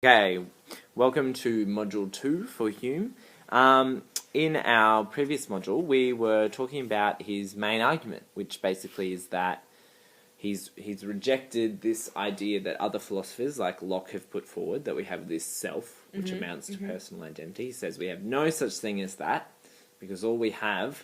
Okay, welcome to Module 2 for Hume. In our previous module, we were talking about his main argument, which basically is that he's rejected this idea that other philosophers like Locke have put forward, that we have this self, which amounts to personal identity. He says we have no such thing as that, because all we have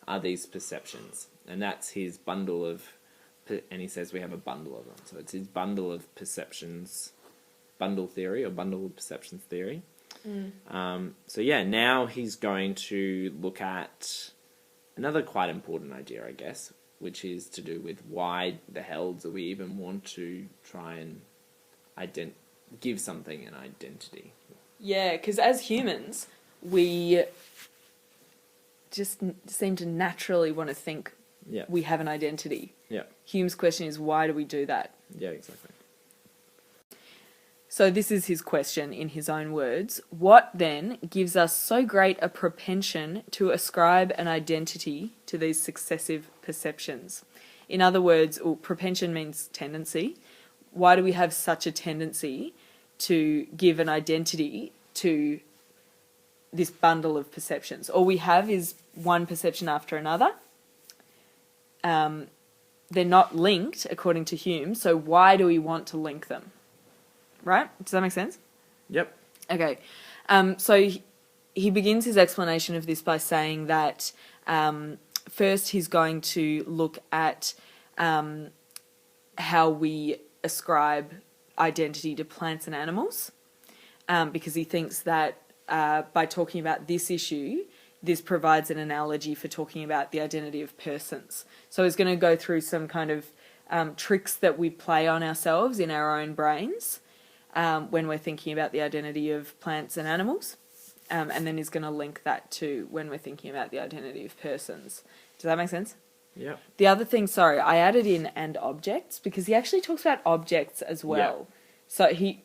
are these perceptions. And that's his bundle of, and he says we have a bundle of them. So it's his bundle of perceptions, bundle theory or bundle of perceptions theory. So yeah, now he's going to look at another quite important idea, I guess, which is to do with why the hell do we even want to try and give something an identity. Yeah, because as humans, we just seem to naturally want to think we have an identity. Yeah. Hume's question is, why do we do that? Yeah, exactly. So this is his question in his own words. What then gives us so great a propension to ascribe an identity to these successive perceptions? In other words, propension means tendency. Why do we have such a tendency to give an identity to this bundle of perceptions? All we have is one perception after another. They're not linked, according to Hume, so why do we want to link them? Right? Does that make sense? Yep. Okay. So he begins his explanation of this by saying that first he's going to look at how we ascribe identity to plants and animals, because he thinks that by talking about this issue, this provides an analogy for talking about the identity of persons. So he's going to go through some kind of tricks that we play on ourselves in our own brains when we're thinking about the identity of plants and animals, and then he's going to link that to when we're thinking about the identity of persons. Does that make sense? Yeah. The other thing, sorry, I added in and objects because he actually talks about objects as well. Yeah. So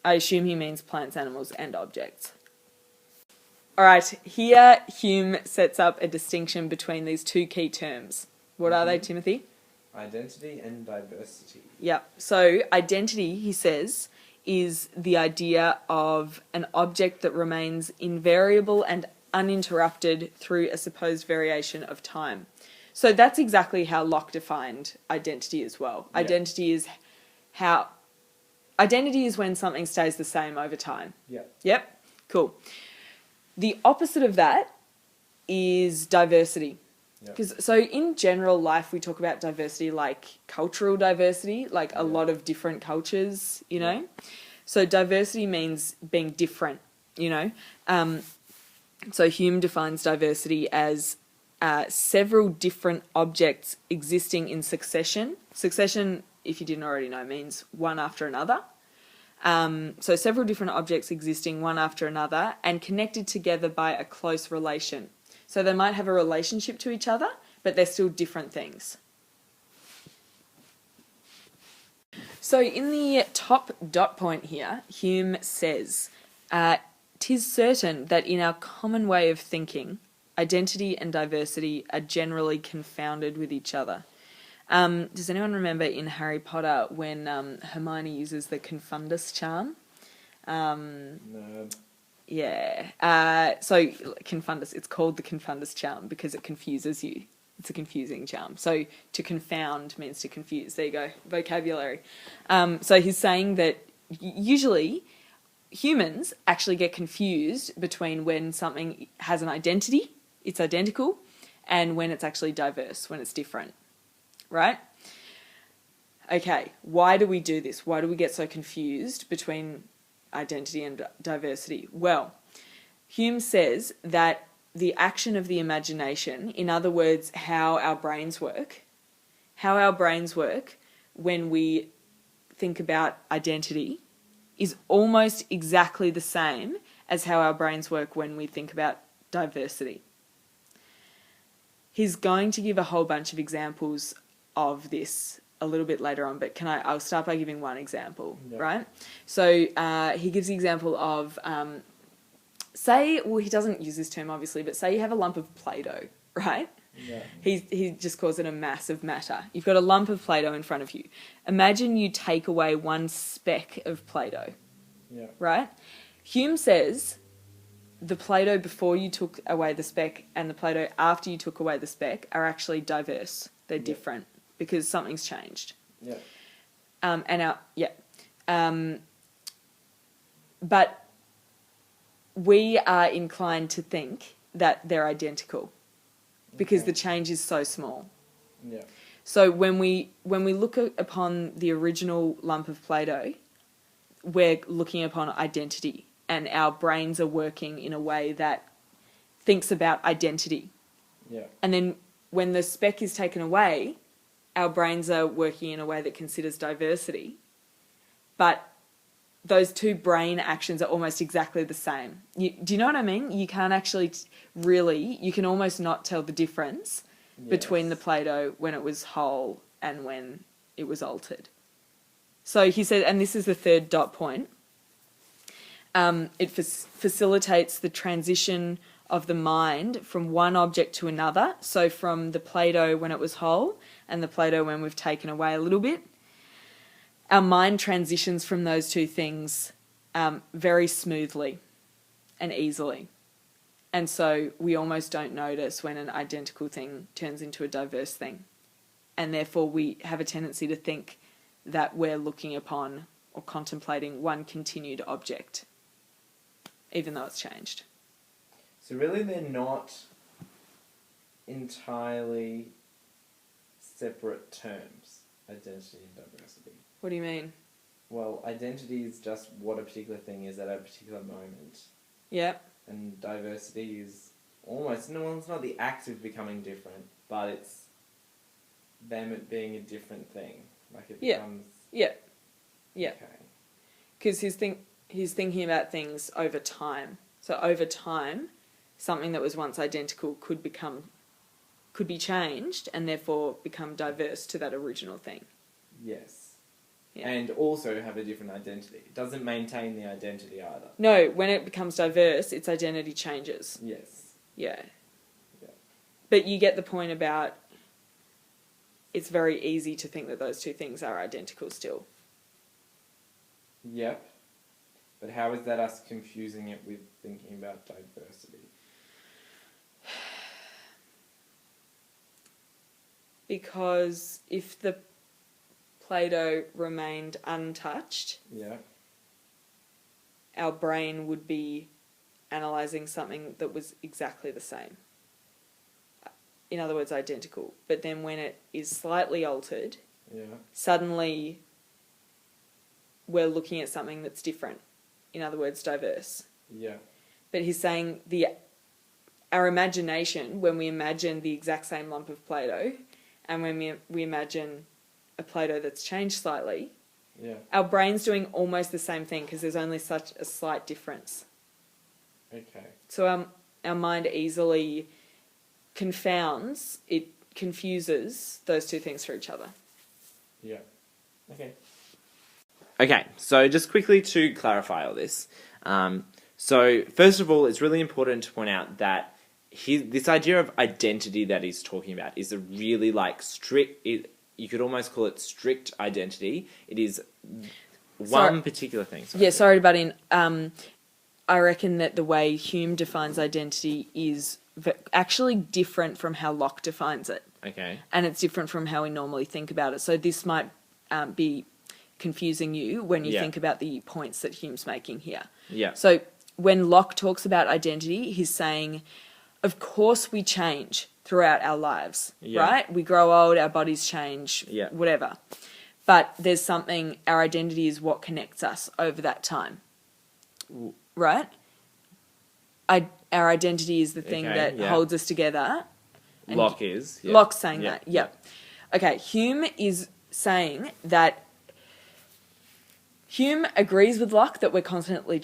I assume he means plants, animals, and objects. All right, here Hume sets up a distinction between these two key terms. What are they, Timothy? Identity and diversity. Yeah. So identity, he says, is the idea of an object that remains invariable and uninterrupted through a supposed variation of time. So that's exactly how Locke defined identity as well. Yeah. Identity is when something stays the same over time. Yeah. Yep. Cool. The opposite of that is diversity. Because so in general life we talk about diversity like cultural diversity, like a lot of different cultures, you know. So diversity means being different, you know. So Hume defines diversity as several different objects existing in succession. Succession, if you didn't already know, means one after another. So several different objects existing one after another and connected together by a close relation. So they might have a relationship to each other, but they're still different things. So in the top dot point here, Hume says, "'Tis certain that in our common way of thinking, identity and diversity are generally confounded with each other." Does anyone remember in Harry Potter when Hermione uses the confundus charm? No. Yeah. So confundus, it's called the confundus charm because it confuses you. It's a confusing charm. So to confound means to confuse. There you go, vocabulary. So he's saying that usually humans actually get confused between when something has an identity, it's identical, and when it's actually diverse, when it's different. Right? Okay, why do we do this? Why do we get so confused between identity and diversity? Well, Hume says that the action of the imagination, in other words, how our brains work when we think about identity is almost exactly the same as how our brains work when we think about diversity. He's going to give a whole bunch of examples of this a little bit later on, but I'll start by giving one example, right? So he gives the example of, he doesn't use this term obviously, but say you have a lump of Play-Doh, right? Yeah. He just calls it a mass of matter. You've got a lump of Play-Doh in front of you. Imagine you take away one speck of Play-Doh. Yeah. Right? Hume says the Plato before you took away the speck and the Plato after you took away the speck are actually diverse. They're different because something's changed. Yeah. But we are inclined to think that they're identical because the change is so small. Yeah. So when we look upon the original lump of Play-Doh, we're looking upon identity, and our brains are working in a way that thinks about identity. Yeah. And then when the speck is taken away, our brains are working in a way that considers diversity. But those two brain actions are almost exactly the same. Do you know what I mean? You can't actually you can almost not tell the difference between the Play-Doh when it was whole and when it was altered. So he said, and this is the third dot point, it facilitates the transition of the mind from one object to another. So from the Play-Doh when it was whole and the Play-Doh when we've taken away a little bit, our mind transitions from those two things very smoothly and easily. And so we almost don't notice when an identical thing turns into a diverse thing. And therefore we have a tendency to think that we're looking upon or contemplating one continued object, even though it's changed. So really they're not entirely separate terms, identity and diversity. What do you mean? Well, identity is just what a particular thing is at a particular moment. Yep. And diversity is almost, no, it's not the act of becoming different, but it's them it being a different thing. Like it becomes... Yeah. Okay. Because he's thinking about things over time. So over time, something that was once identical could be changed and therefore become diverse to that original thing. Yes. Yeah. And also have a different identity. It doesn't maintain the identity either. No, when it becomes diverse, its identity changes. Yes. Yeah. Yeah. But you get the point about it's very easy to think that those two things are identical still. Yep. But how is that us confusing it with thinking about diversity? Because if the Play-Doh remained untouched, our brain would be analysing something that was exactly the same. In other words, identical. But then when it is slightly altered, suddenly we're looking at something that's different. In other words, diverse. Yeah. But he's saying our imagination, when we imagine the exact same lump of Play-Doh, and when we imagine a Play-Doh that's changed slightly, our brain's doing almost the same thing because there's only such a slight difference. Okay. So our mind easily confuses those two things for each other. Yeah. Okay. Okay, so just quickly to clarify all this. So first of all, it's really important to point out that this idea of identity that he's talking about is a really strict... you could almost call it strict identity. It is one particular thing. Sorry to butt in. I reckon that the way Hume defines identity is actually different from how Locke defines it. Okay. And it's different from how we normally think about it. So this might be confusing you when you think about the points that Hume's making here. Yeah. So when Locke talks about identity, he's saying, of course we change throughout our lives, right? We grow old, our bodies change, whatever. But there's something, our identity is what connects us over that time, right? Our identity is the thing that holds us together. Locke is. Yeah. Locke's saying that, Okay, Hume is saying that Hume agrees with Locke that we're constantly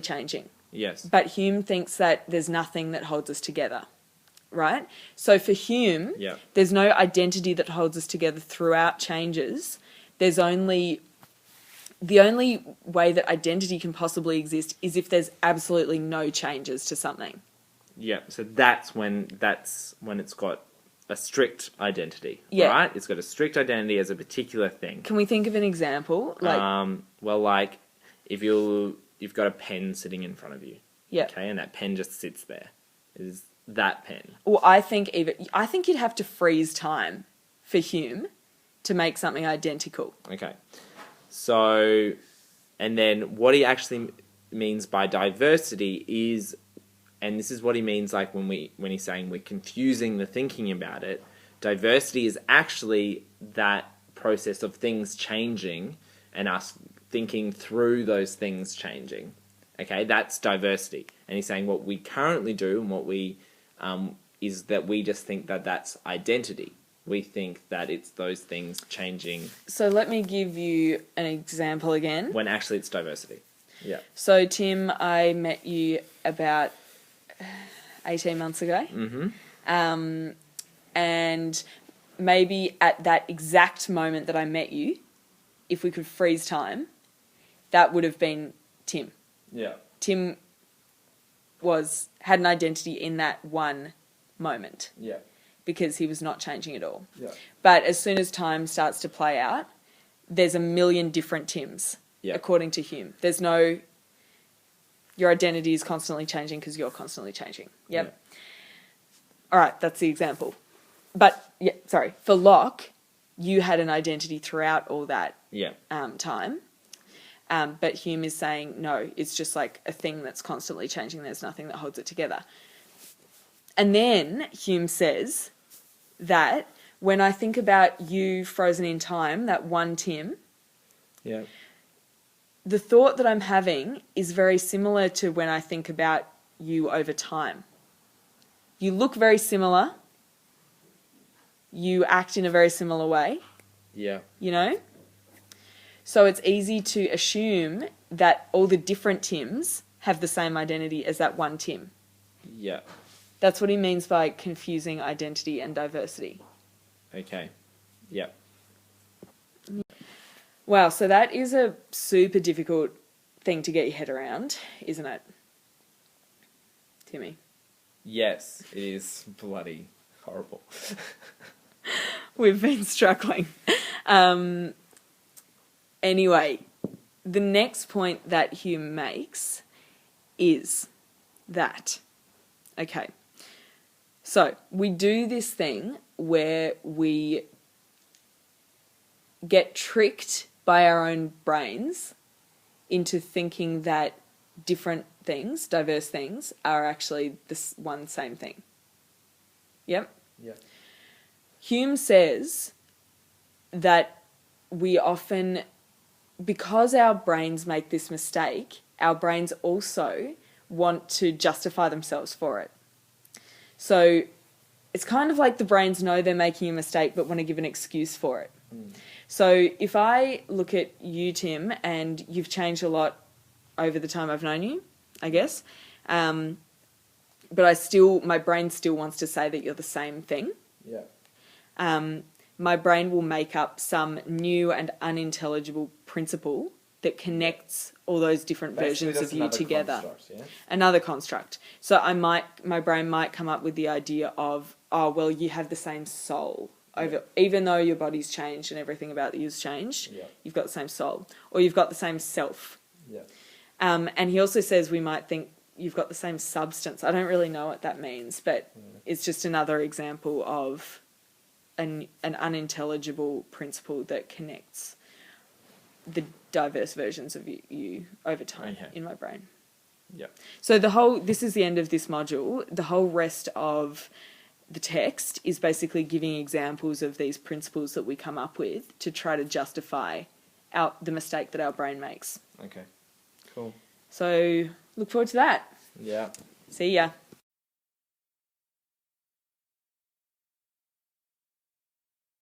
changing. Yes. But Hume thinks that there's nothing that holds us together, right? So for Hume, there's no identity that holds us together throughout changes. There's the only way that identity can possibly exist is if there's absolutely no changes to something. Yeah, so that's when it's got a strict identity, Yeah. right? It's got a strict identity as a particular thing. Can we think of an example? if you've got a pen sitting in front of you, Yeah. okay, and that pen just sits there, is that pen? Well, I think you'd have to freeze time for Hume to make something identical. Okay, so, and then what he actually means by diversity is, and this is what he means like when he's saying we're confusing the thinking about it. Diversity is actually that process of things changing and us thinking through those things changing. Okay, that's diversity. And he's saying what we currently do and what we is that we just think that that's identity. We think that it's those things changing. So let me give you an example again. When actually it's diversity. Yeah. So Tim, I met you about 18 months ago. Mm-hmm. And maybe at that exact moment that I met you, if we could freeze time, that would have been Tim. Yeah. Tim had an identity in that one moment. Yeah. Because he was not changing at all. Yeah. But as soon as time starts to play out, there's a million different Tims, according to Hume. There's no... Your identity is constantly changing because you're constantly changing. Yep. Yeah. All right, that's the example. But, for Locke, you had an identity throughout all that time. But Hume is saying, no, it's just like a thing that's constantly changing. There's nothing that holds it together. And then Hume says that when I think about you frozen in time, that one Tim, the thought that I'm having is very similar to when I think about you over time. You look very similar. You act in a very similar way. Yeah. You know? So it's easy to assume that all the different Tims have the same identity as that one Tim. Yeah. That's what he means by confusing identity and diversity. Okay. Yeah. Wow, so that is a super difficult thing to get your head around, isn't it? Timmy? Yes, it is bloody horrible. We've been struggling. Anyway, the next point that Hume makes is that, okay, so we do this thing where we get tricked by our own brains into thinking that different things, diverse things, are actually this one same thing. Yep? Yeah. Hume says that we often, because our brains make this mistake, our brains also want to justify themselves for it. So it's kind of like the brains know they're making a mistake but want to give an excuse for it. So if I look at you, Tim, and you've changed a lot over the time I've known you, I guess, but my brain still wants to say that you're the same thing. Yeah. My brain will make up some new and unintelligible principle that connects all those different versions of you together. Another construct. So my brain might come up with the idea of, oh, well, you have the same soul. Even though your body's changed and everything about you's changed, you've got the same soul. Or you've got the same self. Yeah. And he also says we might think you've got the same substance. I don't really know what that means, but it's just another example of an unintelligible principle that connects the diverse versions of you over time in my brain. Yeah. So this is the end of this module. The whole rest of the text is basically giving examples of these principles that we come up with to try to justify the mistake that our brain makes. Okay. Cool. So look forward to that. Yeah. See ya.